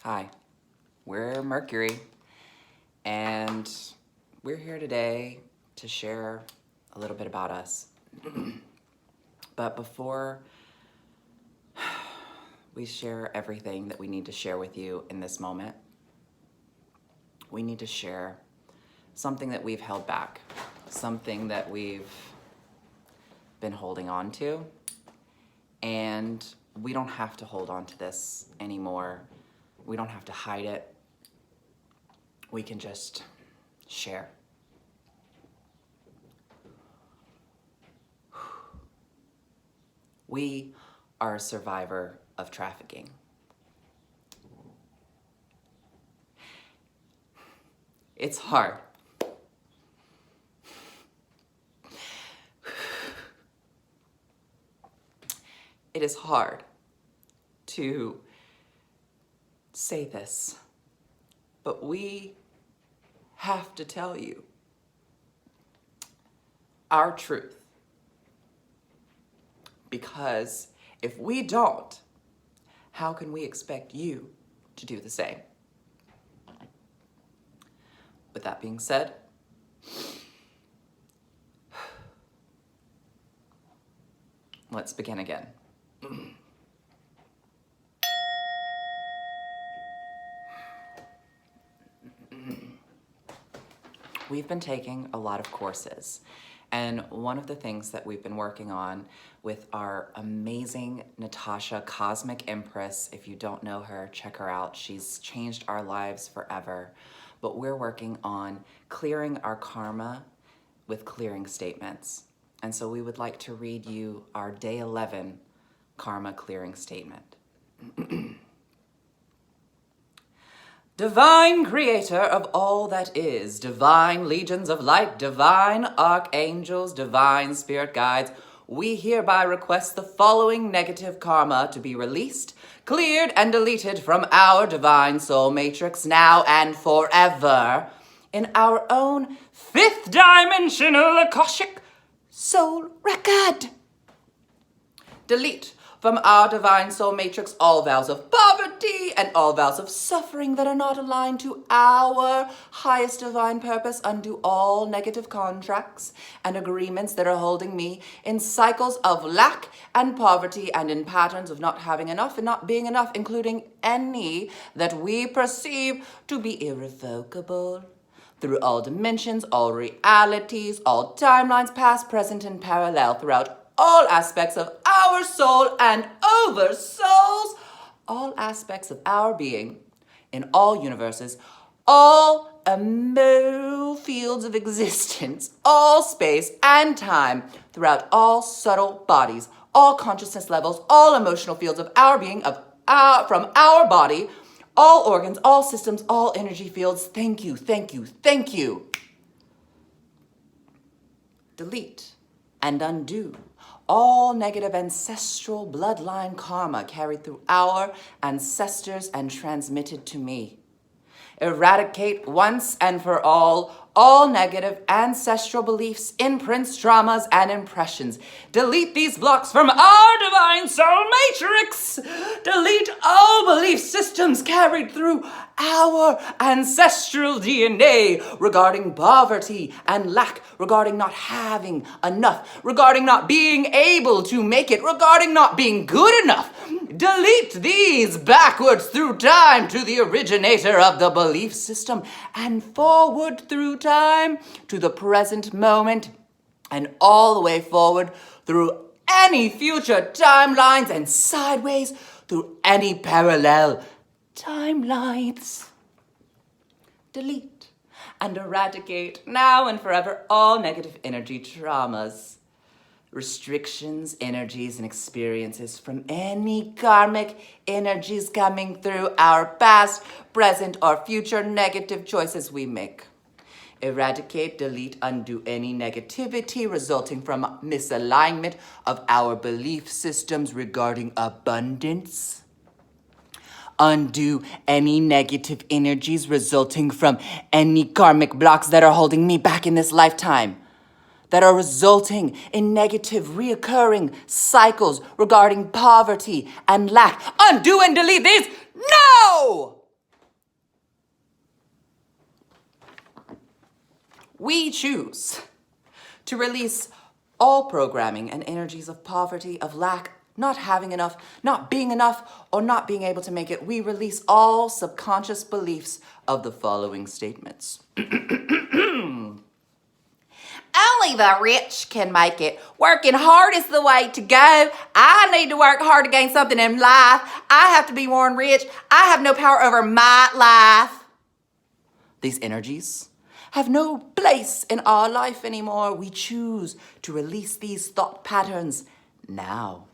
Hi, we're Mercury, and we're here today to share a little bit about us. But before we share everything that we need to share with you in this moment, we need to share something that we've held back, something that we've been holding on to, and we don't have to hold on to this anymore. We don't have to hide it. We can just share. We are a survivor of trafficking. It's hard. It is hard to say this, but we have to tell you our truth. Because if we don't, how can we expect you to do the same? With that being said, let's begin again. We've been taking a lot of courses, and one of the things that we've been working on with our amazing Natasha Cosmic Empress, if you don't know her, check her out. She's changed our lives forever. But we're working on clearing our karma with clearing statements. And so we would like to read you our day 11 karma clearing statement. Divine creator of all that is, divine legions of light, divine archangels, divine spirit guides, we hereby request the following negative karma to be released, cleared, and deleted from our divine soul matrix now and forever in our own fifth dimensional Akashic soul record. Delete from our divine soul matrix all vows of poverty and all vows of suffering that are not aligned to our highest divine purpose. Undo all negative contracts and agreements that are holding me in cycles of lack and poverty and in patterns of not having enough and not being enough, including any that we perceive to be irrevocable. Through all dimensions, all realities, all timelines, past, present, and parallel, throughout all aspects of our soul and over souls, all aspects of our being, in all universes, all fields of existence, all space and time, throughout all subtle bodies, all consciousness levels, all emotional fields of our being, from our body, all organs, all systems, all energy fields. Thank you, thank you, thank you. Delete and undo all negative ancestral bloodline karma carried through our ancestors and transmitted to me. Eradicate once and for all negative ancestral beliefs, imprints, traumas, and impressions. Delete these blocks from our divine soul matrix. Delete all belief systems carried through our ancestral DNA regarding poverty and lack, regarding not having enough, regarding not being able to make it, regarding not being good enough. Delete these backwards through time to the originator of the belief system and forward through time to the present moment and all the way forward through any future timelines and sideways through any parallel timelines. Delete and eradicate now and forever all negative energy traumas, restrictions, energies, and experiences from any karmic energies coming through our past, present, or future negative choices we make. Eradicate, delete, undo any negativity resulting from misalignment of our belief systems regarding abundance. Undo any negative energies resulting from any karmic blocks that are holding me back in this lifetime, that are resulting in negative reoccurring cycles regarding poverty and lack. Undo and delete these now! We choose to release all programming and energies of poverty, of lack, not having enough, not being enough, or not being able to make it. We release all subconscious beliefs of the following statements. Only the rich can make it. Working hard is the way to go. I need to work hard to gain something in life. I have to be born rich. I have no power over my life. These energies have no place in our life anymore. We choose to release these thought patterns now.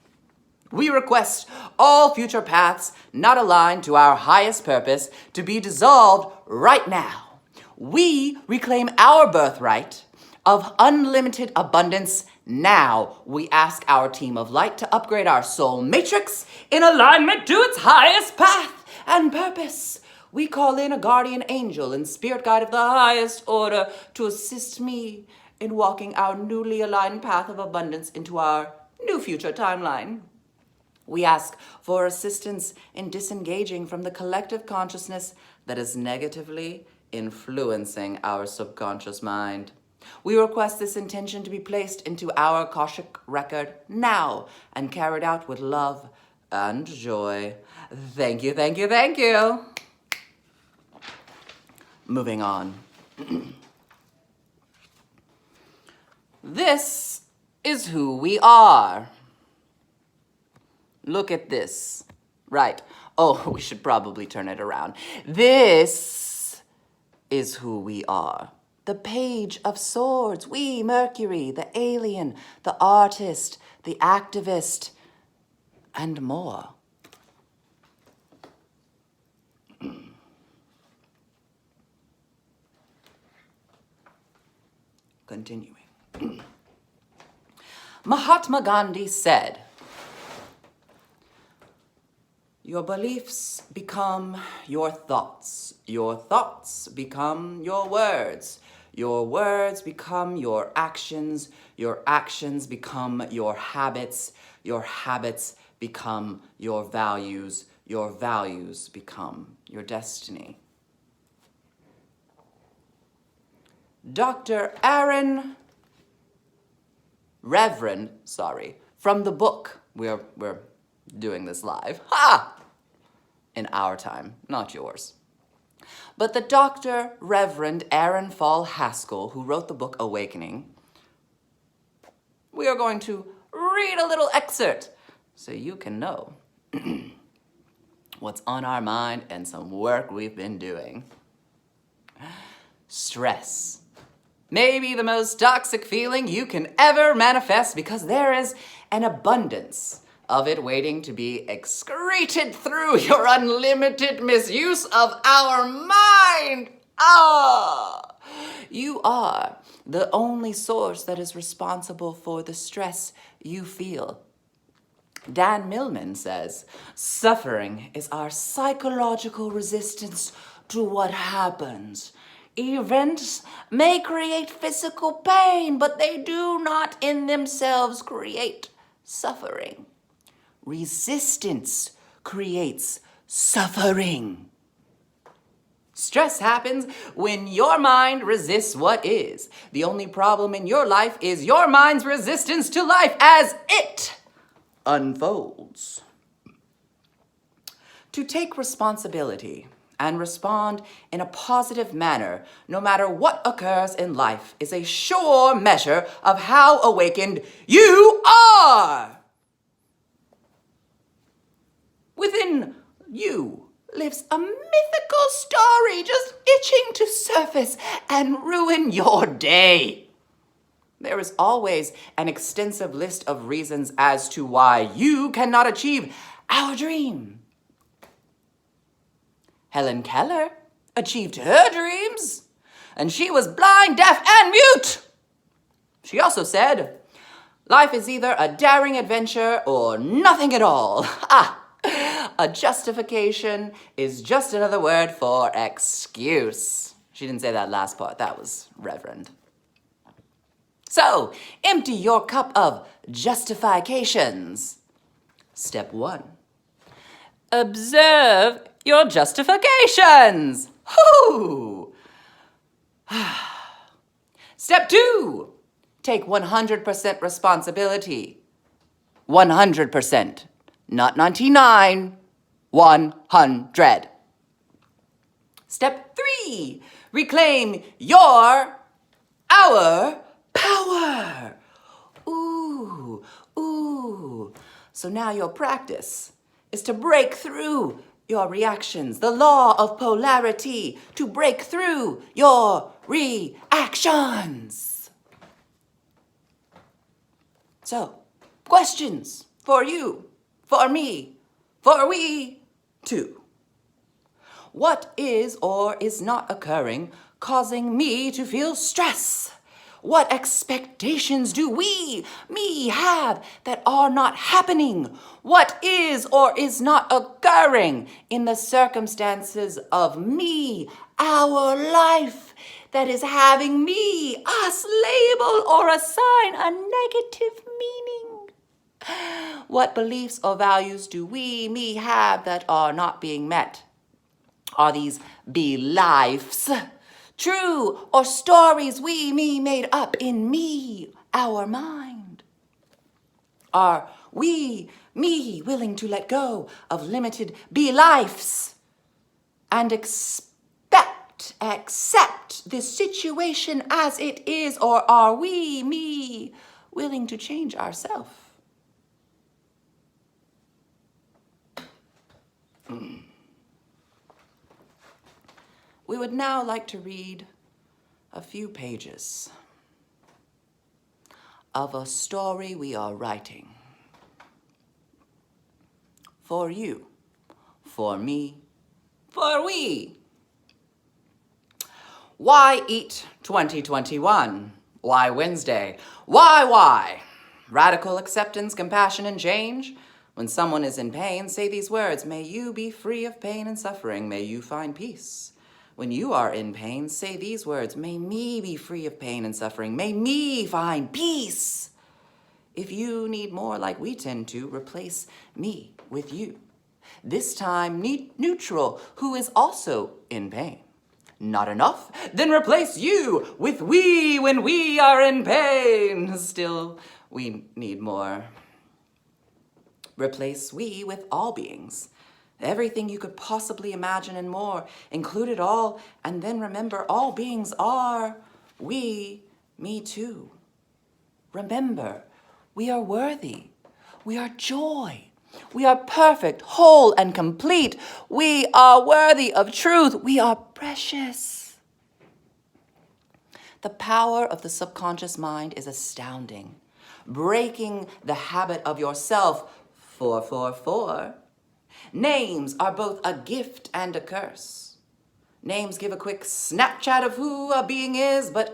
We request all future paths not aligned to our highest purpose to be dissolved right now. We reclaim our birthright of unlimited abundance now. We ask our team of light to upgrade our soul matrix in alignment to its highest path and purpose. We call in a guardian angel and spirit guide of the highest order to assist me in walking our newly aligned path of abundance into our new future timeline. We ask for assistance in disengaging from the collective consciousness that is negatively influencing our subconscious mind. We request this intention to be placed into our Akashic record now and carried out with love and joy. Thank you, thank you, thank you. Moving on. This is who we are. Look at this. Right. Oh, we should probably turn it around. This is who we are. The Page of Swords. We, Mercury, the alien, the artist, the activist, and more. Continuing. Mahatma Gandhi said, your beliefs become your thoughts become your words become your actions become your habits become your values become your destiny. Dr. Aaron Reverend, from the book, we're doing this live, in our time, not yours. But the Dr. Reverend Aaron Fall Haskell, who wrote the book Awakening, we are going to read a little excerpt so you can know what's on our mind and some work we've been doing. Stress. Maybe the most toxic feeling you can ever manifest because there is an abundance of it waiting to be excreted through your unlimited misuse of our mind. You are the only source that is responsible for the stress you feel. Dan Millman says, suffering is our psychological resistance to what happens. Events may create physical pain, but they do not in themselves create suffering. Resistance creates suffering. Stress happens when your mind resists what is. The only problem in your life is your mind's resistance to life as it unfolds. To take responsibility and respond in a positive manner, no matter what occurs in life, is a sure measure of how awakened you are. Within you lives a mythical story just itching to surface and ruin your day. There is always an extensive list of reasons as to why you cannot achieve our dream. Helen Keller achieved her dreams, and she was blind, deaf, and mute. She also said, life is either a daring adventure or nothing at all. A justification is just another word for excuse. She didn't say that last part. That was Reverend. So, empty your cup of justifications. Step 1. Observe your justifications. Step 2, take 100% responsibility. 100%, not 99, 100. Step 3, reclaim our power. Ooh. So now your practice is to break through your reactions, the law of polarity, to break through your reactions. So, questions for you, for me, for we too. What is or is not occurring causing me to feel stress? What expectations do me have that are not happening? What is or is not occurring in the circumstances of me, our life, that is having me, us, label or assign a negative meaning? What beliefs or values do me have that are not being met? Are these beliefs true or stories me made up in me, our mind? Are me willing to let go of limited beliefs and accept the situation as it is, or are me willing to change ourselves? We would now like to read a few pages of a story we are writing. For you, for me, for we. Why eat 2021? Why Wednesday? Why? Radical acceptance, compassion, and change. When someone is in pain, say these words: may you be free of pain and suffering. May you find peace. When you are in pain, say these words: may me be free of pain and suffering. May me find peace. If you need more like we tend to, replace me with you. This time, neutral, who is also in pain. Not enough? Then replace you with we when we are in pain. Still, we need more. Replace we with all beings. Everything you could possibly imagine and more. Include it all, and then remember all beings are we, me too. Remember, we are worthy. We are joy. We are perfect, whole, and complete. We are worthy of truth. We are precious. The power of the subconscious mind is astounding. Breaking the habit of yourself. 444. Names are both a gift and a curse. Names give a quick snapshot of who a being is, but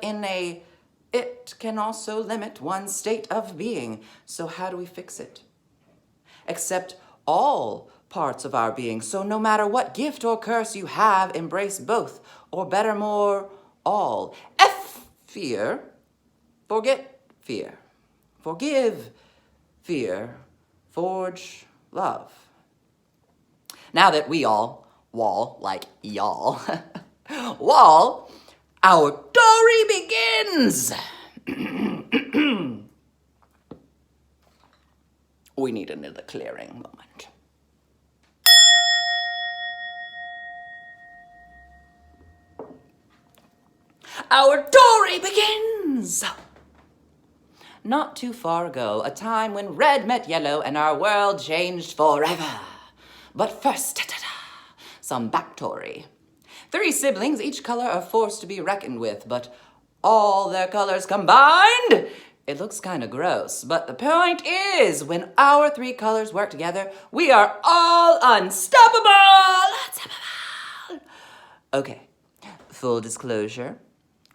it can also limit one's state of being. So how do we fix it? Accept all parts of our being. So no matter what gift or curse you have, embrace both, or better more, all. Fear. Forget fear. Forgive fear. Forge love. Now that we all, wall, like y'all, wall, our story begins. We need another clearing moment. Our story begins. Not too far ago, a time when red met yellow and our world changed forever. But first, some backstory. 3 siblings, each color are forced to be reckoned with, but all their colors combined, it looks kind of gross. But the point is, when our 3 colors work together, we are all unstoppable. Okay, full disclosure.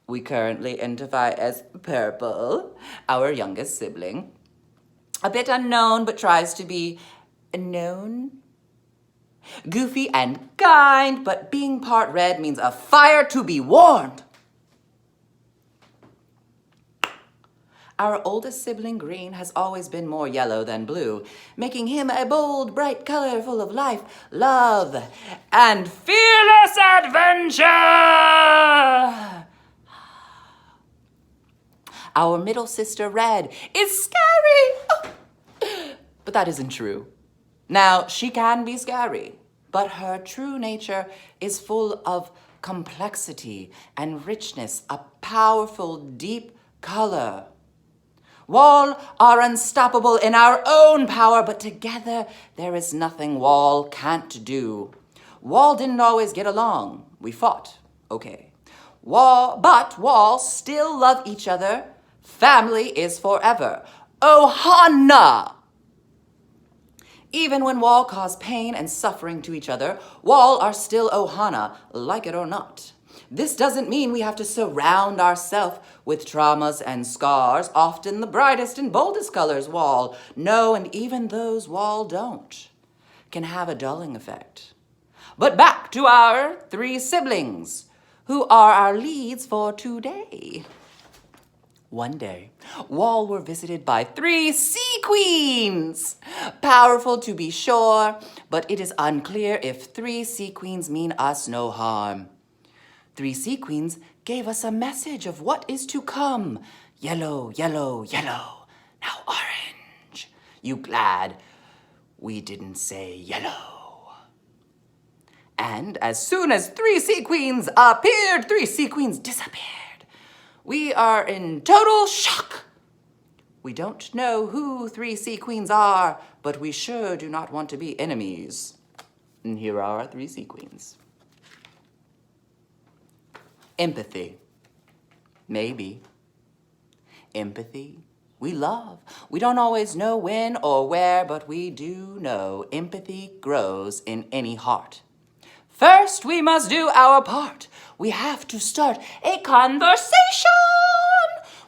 We currently identify as purple, our youngest sibling. A bit unknown, but tries to be known. Goofy and kind, but being part red means a fire to be warned. Our oldest sibling, green, has always been more yellow than blue, making him a bold, bright color full of life, love, and fearless adventure. our middle sister Red, is scary. Oh. But that isn't true. Now, she can be scary, but her true nature is full of complexity and richness, a powerful, deep color. Wall are unstoppable in our own power, but together there is nothing Wall can't do. Wall didn't always get along. We fought, okay. But Wall still love each other. Family is forever. Ohana! Even when Wall cause pain and suffering to each other, Wall are still Ohana, like it or not. This doesn't mean we have to surround ourselves with traumas and scars, often the brightest and boldest colors, Wall. No, and even those Wall don't, can have a dulling effect. But back to our 3 siblings, who are our leads for today. One day, Wall were visited by 3 sea queens. Powerful to be sure, but it is unclear if 3 sea queens mean us no harm. 3 sea queens gave us a message of what is to come. Yellow, yellow, yellow, now orange. You glad we didn't say yellow? And as soon as 3 sea queens appeared, 3 sea queens disappeared. We are in total shock. We don't know who 3 sea queens are, but we sure do not want to be enemies. And here are our 3 sea queens. Empathy. Maybe. Empathy. We love. We don't always know when or where, but we do know empathy grows in any heart. First, we must do our part. We have to start a conversation.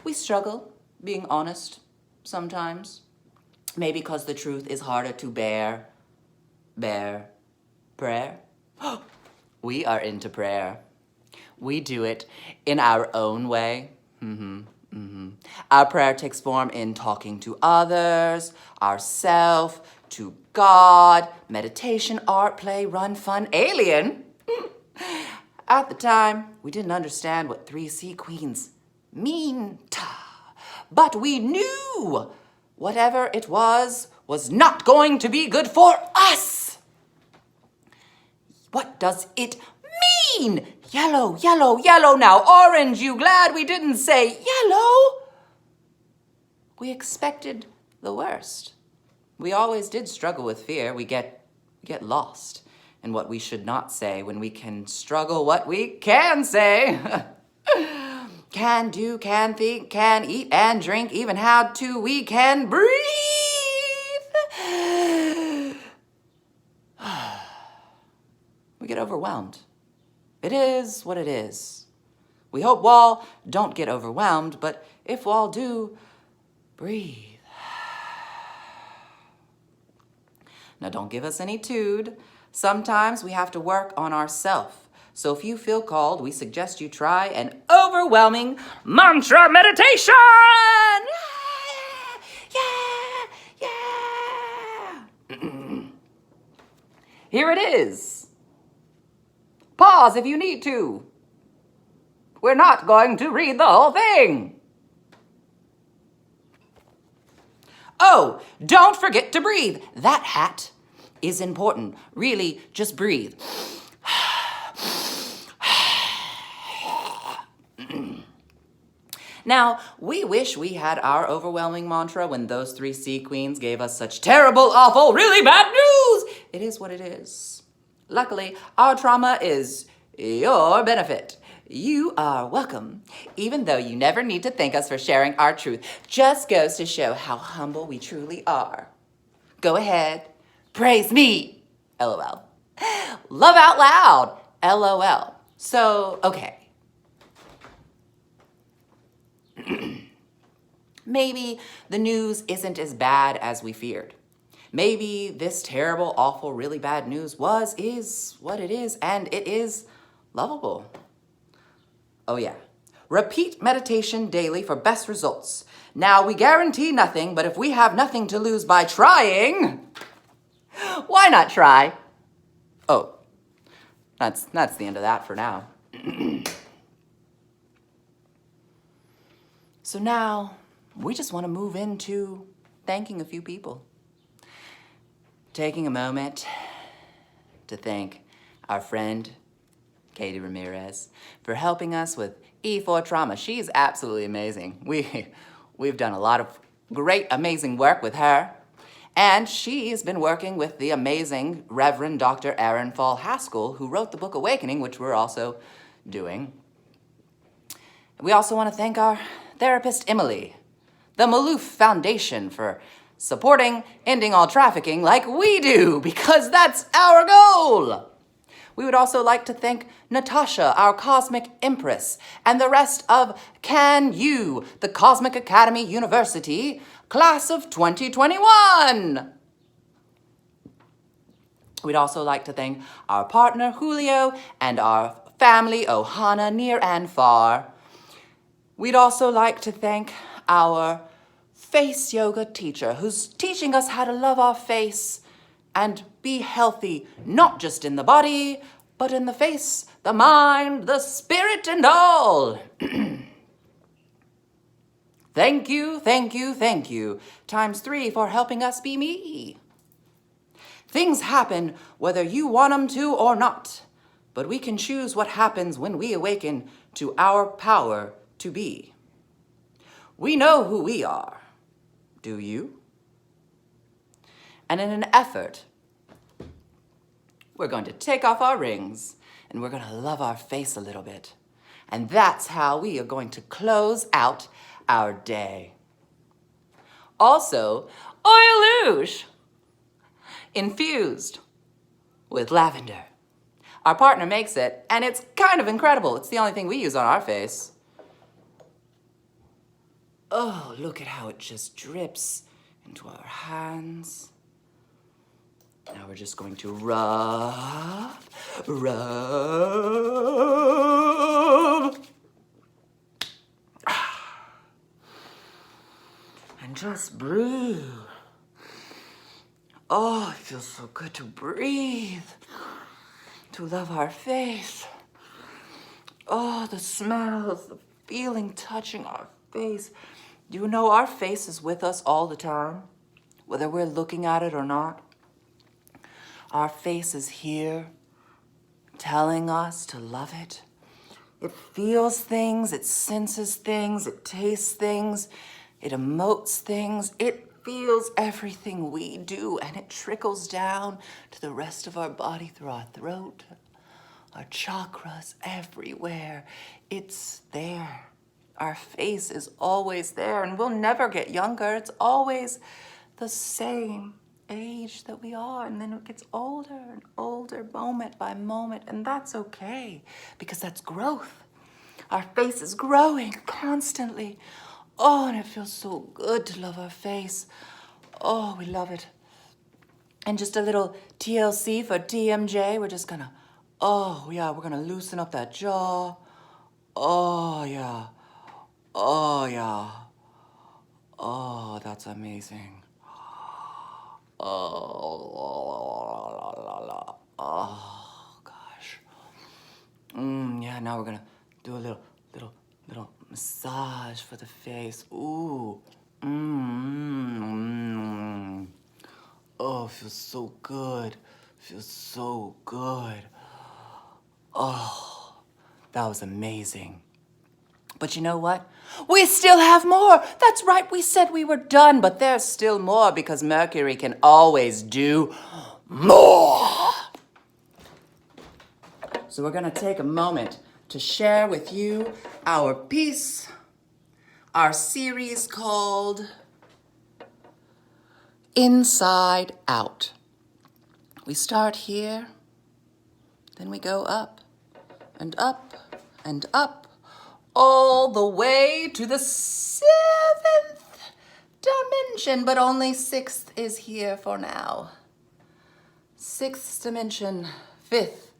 We struggle being honest sometimes. Maybe because the truth is harder to bear. Prayer. We are into prayer. We do it in our own way. Our prayer takes form in talking to others, ourselves, to God, meditation, art, play, run, fun, alien. At the time, we didn't understand what 3 sea queens mean, but we knew whatever it was not going to be good for us. What does it mean? Yellow, yellow, yellow, now orange. You glad we didn't say yellow? We expected the worst. We always did struggle with fear. We get lost in what we should not say when we can struggle what we can say. Can do, can think, can eat and drink, even how to, we can breathe. We get overwhelmed. It is what it is. We hope Wall don't get overwhelmed, but if Wall do, breathe. Now don't give us any tood. Sometimes we have to work on ourselves. So if you feel called, we suggest you try an overwhelming mantra meditation. Yeah. Here it is. Pause if you need to. We're not going to read the whole thing. Oh, don't forget to breathe. That hat is important. Really, just breathe. Now, we wish we had our overwhelming mantra when those 3 sea queens gave us such terrible, awful, really bad news. It is what it is. Luckily, our trauma is your benefit. You are welcome, even though you never need to thank us for sharing our truth. Just goes to show how humble we truly are. Go ahead, praise me, LOL. Love out loud, LOL. So, okay. Maybe the news isn't as bad as we feared. Maybe this terrible, awful, really bad news is what it is, and it is lovable. Oh yeah. Repeat meditation daily for best results. Now, we guarantee nothing, but if we have nothing to lose by trying, why not try? Oh, that's the end of that for now. So now, we just want to move into thanking a few people. Taking a moment to thank our friend, Katie Ramirez, for helping us with E4 trauma. She's absolutely amazing. We've done a lot of great, amazing work with her. And she's been working with the amazing Reverend Dr. Aaron Fall Haskell, who wrote the book Awakening, which we're also doing. We also want to thank our therapist, Emily, the Maloof Foundation, for supporting ending all trafficking like we do, because that's our goal. We would also like to thank Natasha, our Cosmic Empress, and the rest of Can You, the Cosmic Academy University, class of 2021. We'd also like to thank our partner, Julio, and our family, Ohana, near and far. We'd also like to thank our face yoga teacher, who's teaching us how to love our face and be healthy, not just in the body, but in the face, the mind, the spirit, and all. Thank you, thank you, thank you, ×3 for helping us be me. Things happen whether you want them to or not, but we can choose what happens when we awaken to our power to be. We know who we are. Do you? And in an effort, we're going to take off our rings and we're going to love our face a little bit. And that's how we are going to close out our day. Also, oil luge, infused with lavender. Our partner makes it, and it's kind of incredible. It's the only thing we use on our face. Oh, look at how it just drips into our hands. Now we're just going to rub. And just breathe. Oh, it feels so good to breathe. To love our face. Oh, the smells, the feeling touching our face. Do you know our face is with us all the time? Whether we're looking at it or not. Our face is here, telling us to love it. It feels things, it senses things, it tastes things, it emotes things. It feels everything we do, and it trickles down to the rest of our body through our throat, our chakras, everywhere. It's there. Our face is always there, and we'll never get younger. It's always the same age that we are, and then it gets older and older moment by moment, and that's okay, because that's growth. Our face is growing constantly. Oh, and it feels so good to love our face. Oh, we love it. And just a little TLC for TMJ. We're just gonna, oh yeah, we're gonna loosen up that jaw. Oh yeah. Oh yeah. Oh, that's amazing. Oh gosh. Yeah, now we're gonna do a little massage for the face. Ooh. Oh, it feels so good. Feels so good. Oh, that was amazing. But you know what? We still have more. That's right, we said we were done, but there's still more, because Mercury can always do more. So we're gonna take a moment to share with you our piece, our series called Inside Out. We start here, then we go up and up and up, all the way to the 7th dimension, but only 6th is here for now. 6th dimension, 5th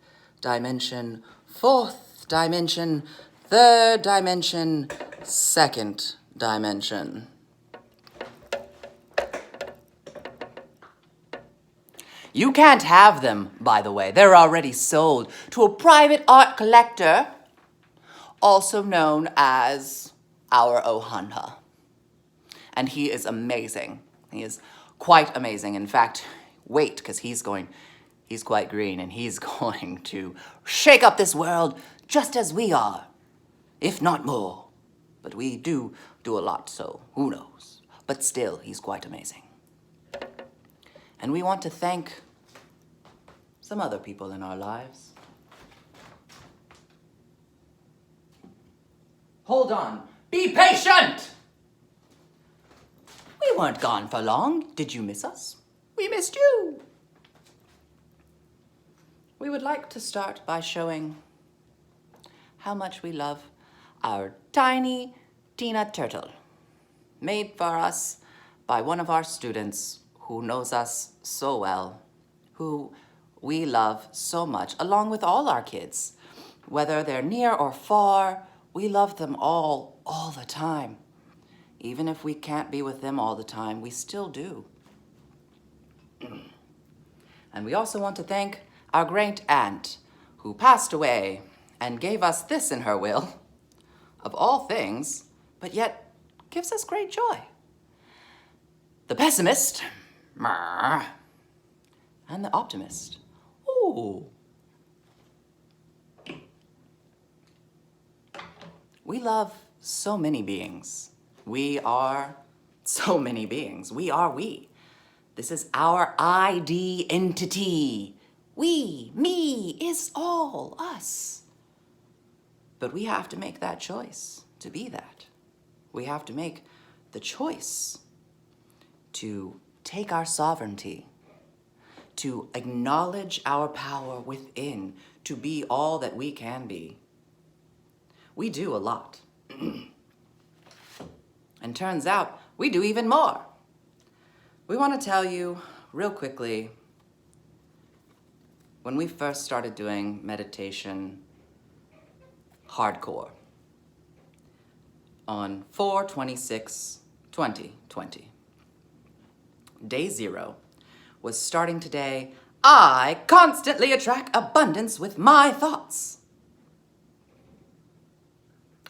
dimension, 4th dimension, 3rd dimension, 2nd dimension. You can't have them, by the way. They're already sold to a private art collector, also known as our Ohana. And he is amazing. He is quite amazing. In fact, wait, because he's quite green, and he's going to shake up this world just as we are, if not more. But we do a lot, so who knows? But still, he's quite amazing. And we want to thank some other people in our lives. Hold on. Be patient! We weren't gone for long. Did you miss us? We missed you. We would like to start by showing how much we love our tiny Tina turtle, made for us by one of our students who knows us so well, who we love so much, along with all our kids. Whether they're near or far, we love them all the time. Even if we can't be with them all the time, we still do. And we also want to thank our great aunt, who passed away and gave us this in her will, of all things, but yet gives us great joy. The pessimist, and the optimist, ooh. We love so many beings. We are so many beings. We are we. This is our ID entity. We, me, is all us. But we have to make that choice to be that. We have to make the choice to take our sovereignty, to acknowledge our power within, to be all that we can be. We do a lot. And turns out we do even more. We want to tell you real quickly, when we first started doing meditation hardcore on 4/26/2020, day 0 was starting today. I constantly attract abundance with my thoughts.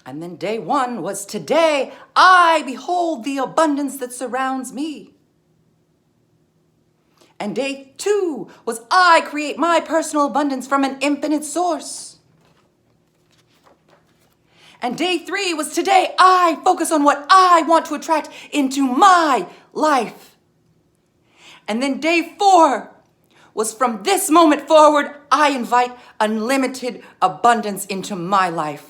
And then day 1 was today, I behold the abundance that surrounds me. And day 2 was I create my personal abundance from an infinite source. And day 3 was today, I focus on what I want to attract into my life. And then day 4 was from this moment forward, I invite unlimited abundance into my life.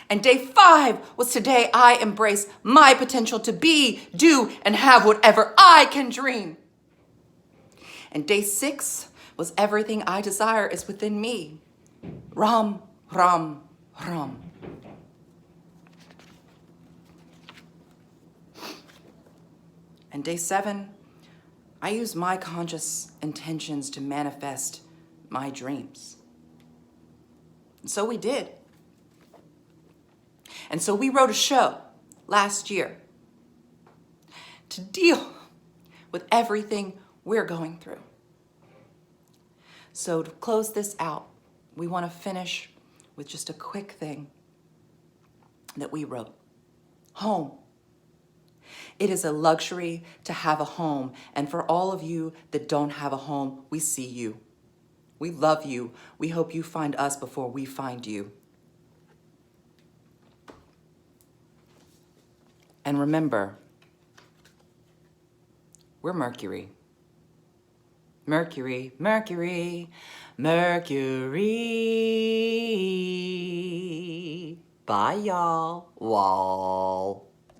And day 5 was today, I embrace my potential to be, do, and have whatever I can dream. And day 6 was everything I desire is within me. Ram, Ram, Ram. And day 7, I use my conscious intentions to manifest my dreams. And so we did. And so we wrote a show last year to deal with everything we're going through. So to close this out, we want to finish with just a quick thing that we wrote. Home. It is a luxury to have a home. And for all of you that don't have a home, we see you. We love you. We hope you find us before we find you. And remember, we're Mercury. Mercury, Mercury, Mercury. Bye, y'all. Wall.